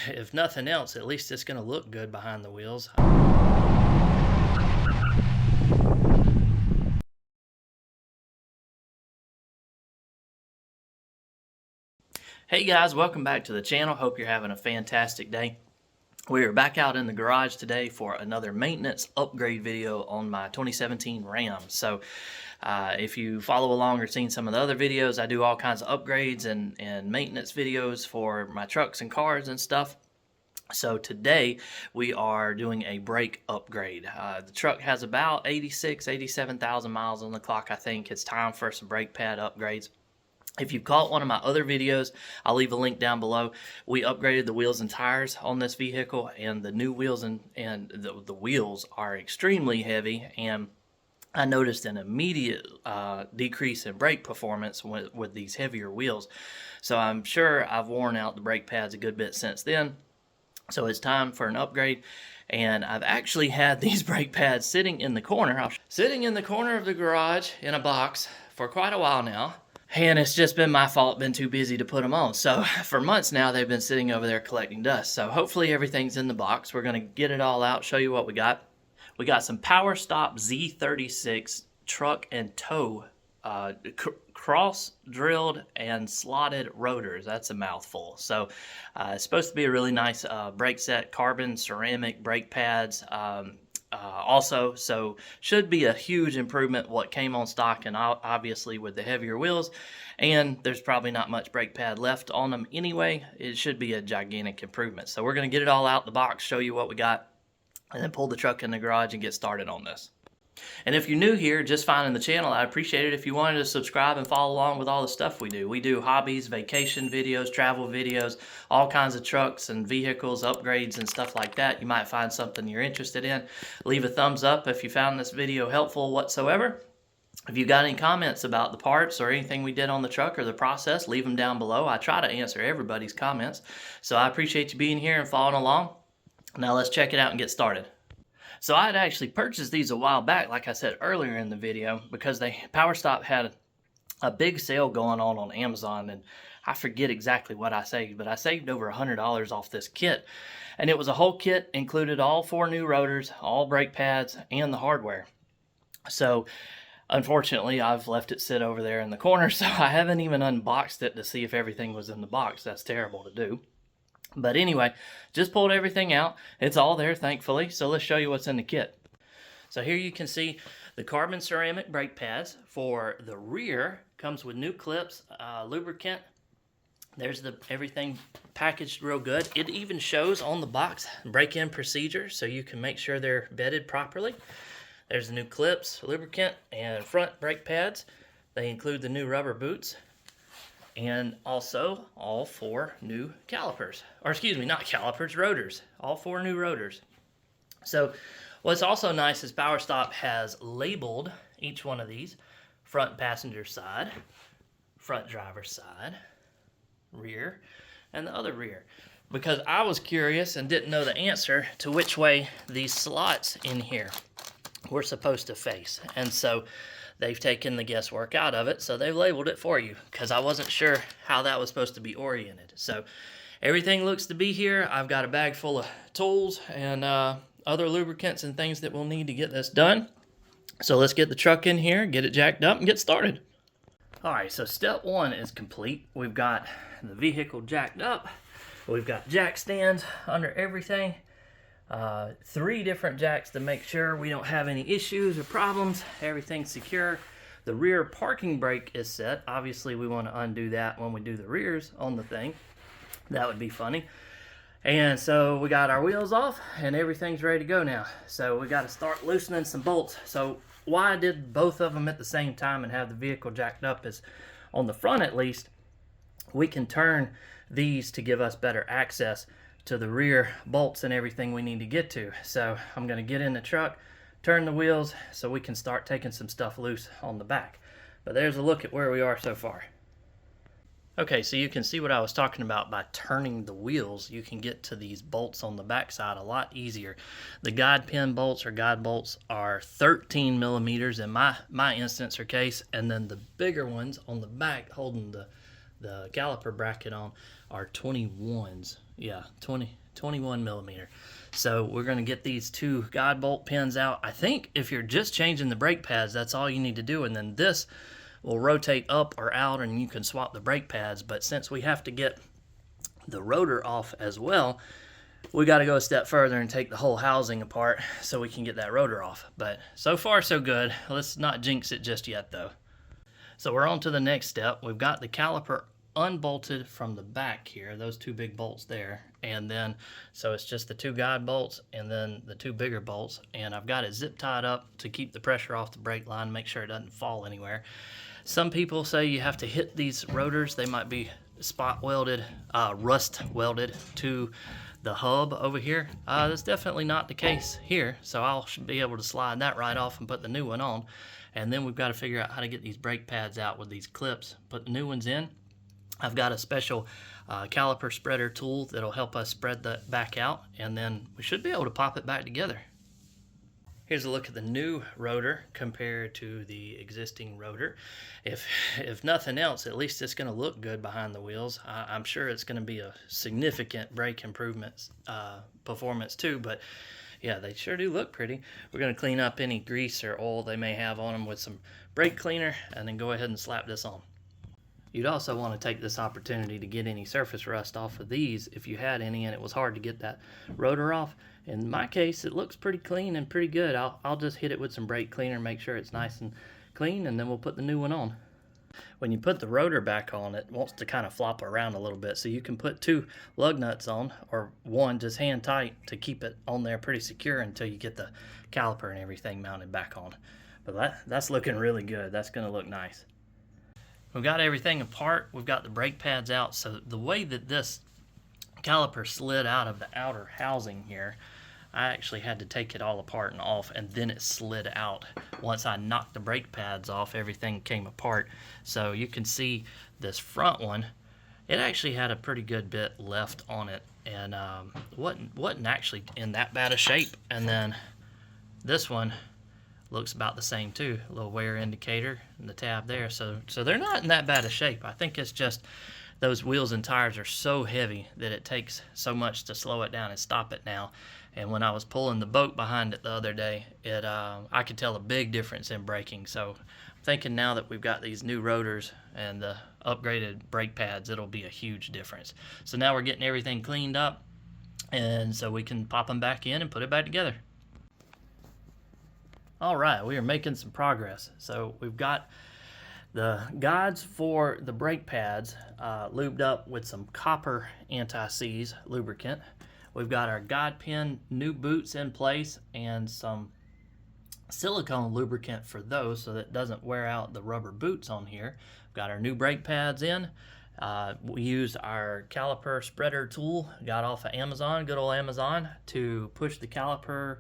if nothing else, at least it's going to look good behind the wheels. Hey guys, welcome back to the channel. Hope you're having a fantastic day. We are back out in the garage today for another maintenance upgrade video on my 2017 Ram. So if you follow along or seen some of the other videos, I do all kinds of upgrades and maintenance videos for my trucks and cars and stuff. So today we are doing a brake upgrade. The truck has about 87,000 miles on the clock. I think it's time for some brake pad upgrades. If you caught one of my other videos, I'll leave a link down below. We upgraded the wheels and tires on this vehicle, and the new wheels and the wheels are extremely heavy, and I noticed an immediate decrease in brake performance with these heavier wheels. So I'm sure I've worn out the brake pads a good bit since then. So it's time for an upgrade, and I've actually had these brake pads sitting in the corner of the garage in a box for quite a while now. And it's just been my fault, been too busy to put them on. So for months now, they've been sitting over there collecting dust. So hopefully everything's in the box. We're going to get it all out, show you what we got. We got some PowerStop Z36 Truck and Tow cross-drilled and slotted rotors. That's a mouthful. So it's supposed to be a really nice brake set, carbon ceramic brake pads. Also, so should be a huge improvement what came on stock, and obviously with the heavier wheels, and there's probably not much brake pad left on them anyway. It should be a gigantic improvement. So we're going to get it all out the box, show you what we got, and then pull the truck in the garage and get started on this. And if you're new here, just finding the channel, I'd appreciate it if you wanted to subscribe and follow along with all the stuff we do. We do hobbies, vacation videos, travel videos, all kinds of trucks and vehicles, upgrades and stuff like that. You might find something you're interested in. Leave a thumbs up if you found this video helpful whatsoever. If you got any comments about the parts or anything we did on the truck or the process, leave them down below. I try to answer everybody's comments. So I appreciate you being here and following along. Now let's check it out and get started. So I had actually purchased these a while back, like I said earlier in the video, because PowerStop had a big sale going on Amazon, and I forget exactly what I saved, but I saved over $100 off this kit. And it was a whole kit, included all 4 new rotors, all brake pads, and the hardware. So unfortunately, I've left it sit over there in the corner, so I haven't even unboxed it to see if everything was in the box. That's terrible to do. But anyway, just pulled everything out. It's all there, thankfully. So let's show you what's in the kit. So here you can see the carbon ceramic brake pads. For the rear, comes with new clips, lubricant. There's everything packaged real good. It even shows on the box break-in procedure, so you can make sure they're bedded properly. There's the new clips, lubricant, and front brake pads. They include the new rubber boots. And also all 4 new calipers, or excuse me, not calipers, rotors. All 4 new rotors. So what's also nice is PowerStop has labeled each one of these: front passenger side, front driver's side, rear, and the other rear. Because I was curious and didn't know the answer to which way these slots in here were supposed to face. And so they've taken the guesswork out of it, so they've labeled it for you, because I wasn't sure how that was supposed to be oriented. So everything looks to be here. I've got a bag full of tools and other lubricants and things that we'll need to get this done. So let's get the truck in here, get it jacked up, and get started. All right, so step 1 is complete. We've got the vehicle jacked up. We've got jack stands under everything. 3 different jacks to make sure we don't have any issues or problems. Everything's secure. The rear parking brake is set. Obviously, we want to undo that when we do the rears on the thing. That would be funny. And so we got our wheels off and everything's ready to go now. So we got to start loosening some bolts. So why I did both of them at the same time and have the vehicle jacked up is, on the front at least, we can turn these to give us better access to the rear bolts and everything we need to get to. So I'm going to get in the truck, turn the wheels, so we can start taking some stuff loose on the back. But there's a look at where we are so far. Okay, so you can see what I was talking about. By turning the wheels, you can get to these bolts on the back side a lot easier. The guide pin bolts or guide bolts are 13 millimeters in my instance or case, and then the bigger ones on the back holding the caliper bracket on are 21s. Yeah, 21 millimeter. So we're going to get these two guide bolt pins out. I think if you're just changing the brake pads, that's all you need to do. And then this will rotate up or out and you can swap the brake pads. But since we have to get the rotor off as well, we got to go a step further and take the whole housing apart so we can get that rotor off. But so far so good. Let's not jinx it just yet though. So we're on to the next step. We've got the caliper unbolted from the back here, those two big bolts there, and then so it's just the two guide bolts and then the two bigger bolts, and I've got it zip tied up to keep the pressure off the brake line, make sure it doesn't fall anywhere. Some people say you have to hit these rotors. They might be spot welded, rust welded to the hub over here. That's definitely not the case here, so I'll be able to slide that right off and put the new one on. And then we've got to figure out how to get these brake pads out with these clips, put the new ones in. I've got a special caliper spreader tool that'll help us spread that back out, and then we should be able to pop it back together. Here's a look at the new rotor compared to the existing rotor. If nothing else, at least it's going to look good behind the wheels. I'm sure it's going to be a significant brake improvements performance too, but yeah, they sure do look pretty. We're going to clean up any grease or oil they may have on them with some brake cleaner, and then go ahead and slap this on. You'd also want to take this opportunity to get any surface rust off of these if you had any and it was hard to get that rotor off. In my case, it looks pretty clean and pretty good. I'll just hit it with some brake cleaner, make sure it's nice and clean, and then we'll put the new one on. When you put the rotor back on, it wants to kind of flop around a little bit, so you can put two lug nuts on, or one just hand tight to keep it on there pretty secure until you get the caliper and everything mounted back on. But that's looking really good. That's going to look nice. We've got everything apart. We've got the brake pads out. So the way that this caliper slid out of the outer housing here, I actually had to take it all apart and off, and then it slid out. Once I knocked the brake pads off, everything came apart. So you can see this front one, it actually had a pretty good bit left on it, and wasn't actually in that bad a shape. And then this one looks about the same too. A little wear indicator and the tab there. So they're not in that bad a shape. I think it's just those wheels and tires are so heavy that it takes so much to slow it down and stop it now. And when I was pulling the boat behind it the other day, I could tell a big difference in braking. So I'm thinking now that we've got these new rotors and the upgraded brake pads, it'll be a huge difference. So now we're getting everything cleaned up, and so we can pop them back in and put it back together. All right, we are making some progress. So we've got the guides for the brake pads lubed up with some copper anti-seize lubricant. We've got our guide pin new boots in place and some silicone lubricant for those so that it doesn't wear out the rubber boots on here. We've got our new brake pads in. We used our caliper spreader tool, got off of Amazon, good old Amazon, to push the caliper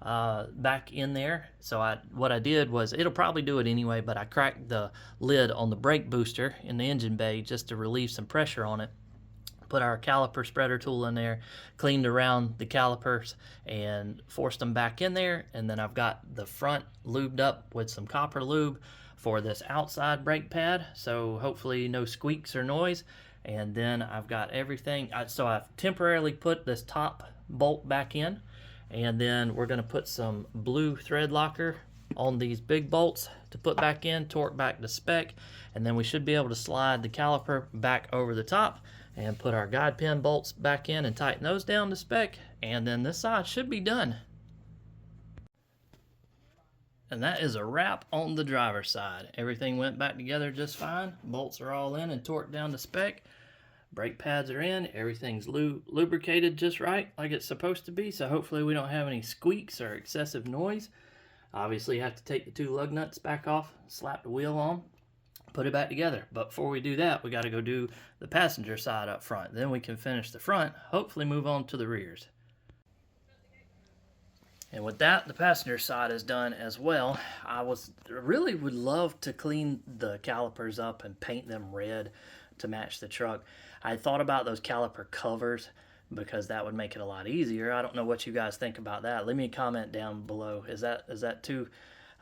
back in there. So what I did was, it'll probably do it anyway, but I cracked the lid on the brake booster in the engine bay just to relieve some pressure on it. Put our caliper spreader tool in there, cleaned around the calipers and forced them back in there, and then I've got the front lubed up with some copper lube for this outside brake pad, so hopefully no squeaks or noise. And then I've got everything, so I've temporarily put this top bolt back in, and then we're going to put some blue thread locker on these big bolts to put back in, torque back to spec, and then we should be able to slide the caliper back over the top and put our guide pin bolts back in and tighten those down to spec, and then this side should be done. And that is a wrap on the driver's side. Everything went back together just fine. Bolts are all in and torqued down to spec. Brake pads are in. Everything's lubricated just right, like it's supposed to be, so hopefully we don't have any squeaks or excessive noise. Obviously you have to take the two lug nuts back off, slap the wheel on, put it back together. But before we do that, we got to go do the passenger side up front. Then we can finish the front, hopefully move on to the rears. And with that, the passenger side is done as well. I really would love to clean the calipers up and paint them red to match the truck. I thought about those caliper covers because that would make it a lot easier. I don't know what you guys think about that. Leave me a comment down below. Is that too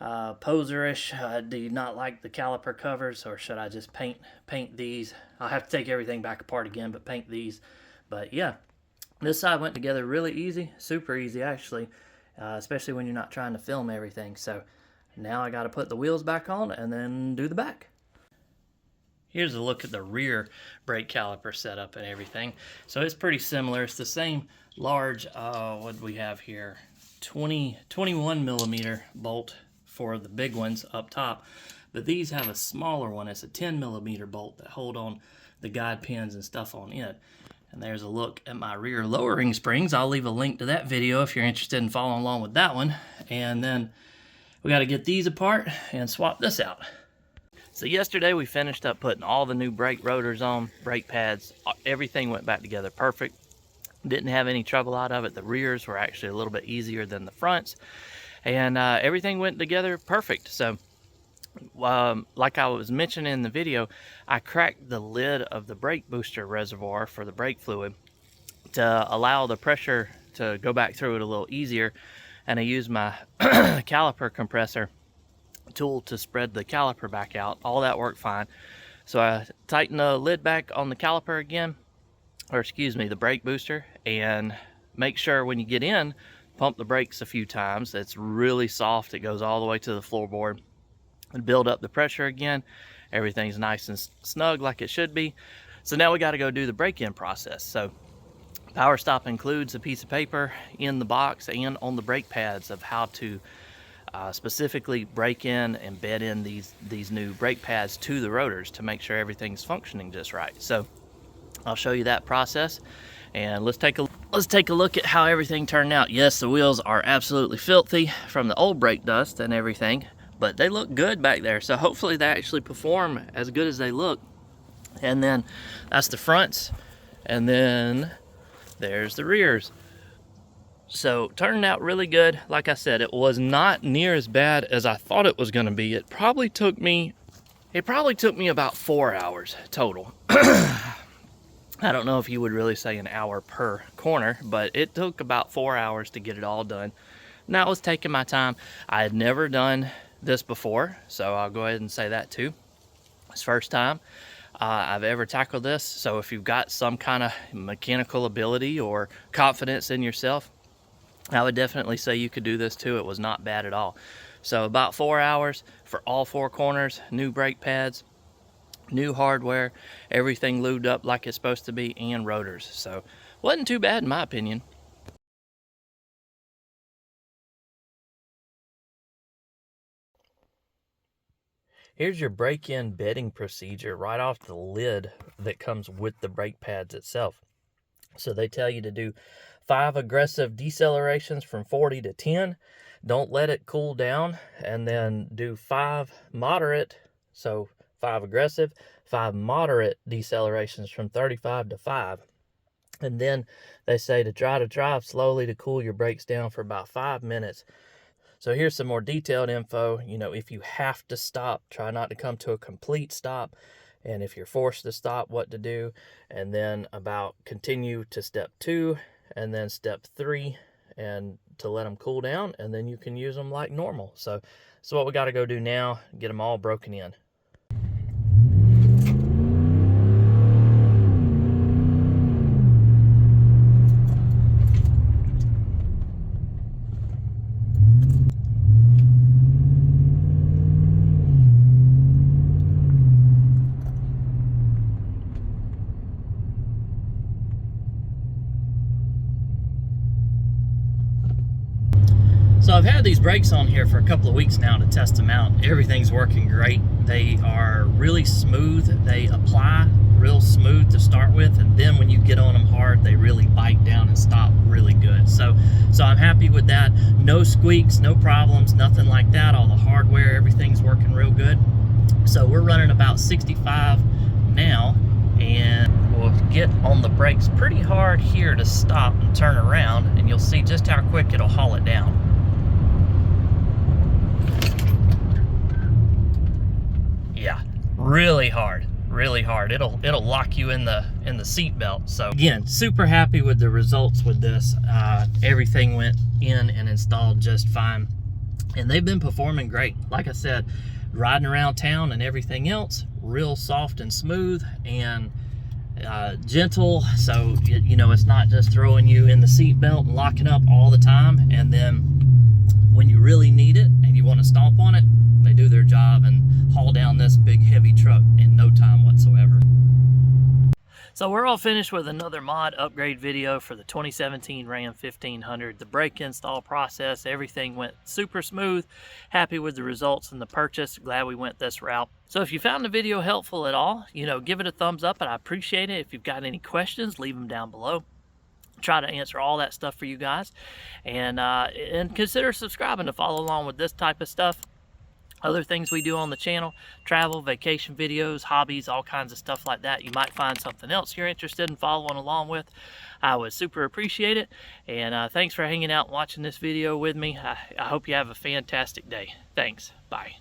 poserish? Do you not like the caliper covers, or should I just paint these? I'll have to take everything back apart again, but paint these. But yeah, This side went together really easy, super easy actually, especially when you're not trying to film everything. So now I got to put the wheels back on and then do the back. Here's a look at the rear brake caliper setup and everything. So it's pretty similar. It's the same large, what do we have here? 21 millimeter bolt for the big ones up top. But these have a smaller one. It's a 10 millimeter bolt that hold on the guide pins and stuff on it. And there's a look at my rear lowering springs. I'll leave a link to that video if you're interested in following along with that one. And then we got to get these apart and swap this out. So yesterday we finished up putting all the new brake rotors on, brake pads. Everything went back together perfect. Didn't have any trouble out of it. The rears were actually a little bit easier than the fronts. And everything went together perfect. So like I was mentioning in the video, I cracked the lid of the brake booster reservoir for the brake fluid to allow the pressure to go back through it a little easier. And I used my caliper compressor tool to spread the caliper back out. All that worked fine. So I tightened the lid back on the caliper again, or excuse me, the brake booster, and make sure when you get in, pump the brakes a few times. It's really soft. It goes all the way to the floorboard and build up the pressure again. Everything's nice and snug like it should be. So now we got to go do the break-in process. So PowerStop includes a piece of paper in the box and on the brake pads of how to specifically break in and bed in these new brake pads to the rotors to make sure everything's functioning just right. So I'll show you that process, and let's take a look at how everything turned out. Yes, the wheels are absolutely filthy from the old brake dust and everything, but they look good back there. So hopefully they actually perform as good as they look. And then that's the fronts, and then there's the rears. So turned out really good. Like I said, it was not near as bad as I thought it was going to be. It probably took me about 4 hours total. I don't know if you would really say an hour per corner, but it took about 4 hours to get it all done. Now I was taking my time. I had never done this before, so I'll go ahead and say that too. It's first time I've ever tackled this. So if you've got some kind of mechanical ability or confidence in yourself, I would definitely say you could do this too. It was not bad at all. So about 4 hours for all 4 corners, new brake pads, new hardware, everything lubed up like it's supposed to be, and rotors. So wasn't too bad in my opinion. Here's your break-in bedding procedure right off the lid that comes with the brake pads itself. So they tell you to do 5 aggressive decelerations from 40 to 10. Don't let it cool down. And then do 5 moderate, so 5 aggressive, 5 moderate decelerations from 35 to 5. And then they say to try to drive slowly to cool your brakes down for about 5 minutes. So here's some more detailed info. You know, if you have to stop, try not to come to a complete stop. And if you're forced to stop, what to do. And then about continue to step 2 and then step 3, and to let them cool down, and then you can use them like normal. So what we got to go do now, get them all broken in. So I've had these brakes on here for a couple of weeks now to test them out. Everything's working great. They are really smooth. They apply real smooth to start with, and then when you get on them hard, they really bite down and stop really good. So I'm happy with that. No squeaks, no problems, nothing like that. All the hardware, everything's working real good. So we're running about 65 now, and we'll get on the brakes pretty hard here to stop and turn around, and you'll see just how quick it'll haul it down. Yeah, really hard, really hard. It'll lock you in the seat belt. So again, super happy with the results with this. Everything went in and installed just fine, and they've been performing great. Like I said, riding around town and everything else, real soft and smooth, and gentle, so you know it's not just throwing you in the seat belt and locking up all the time, and then when you really need it and you want to stomp on it, they do their job and haul down this big heavy truck in no time whatsoever. So we're all finished with another mod upgrade video for the 2017 Ram 1500. The brake install process, everything went super smooth. Happy with the results and the purchase. Glad we went this route. So if you found the video helpful at all, you know, give it a thumbs up and I appreciate it. If you've got any questions, leave them down below. Try to answer all that stuff for you guys. And consider subscribing to follow along with this type of stuff. Other things we do on the channel, travel, vacation videos, hobbies, all kinds of stuff like that. You might find something else you're interested in following along with. I would super appreciate it. And thanks for hanging out and watching this video with me. I hope you have a fantastic day. Thanks. Bye.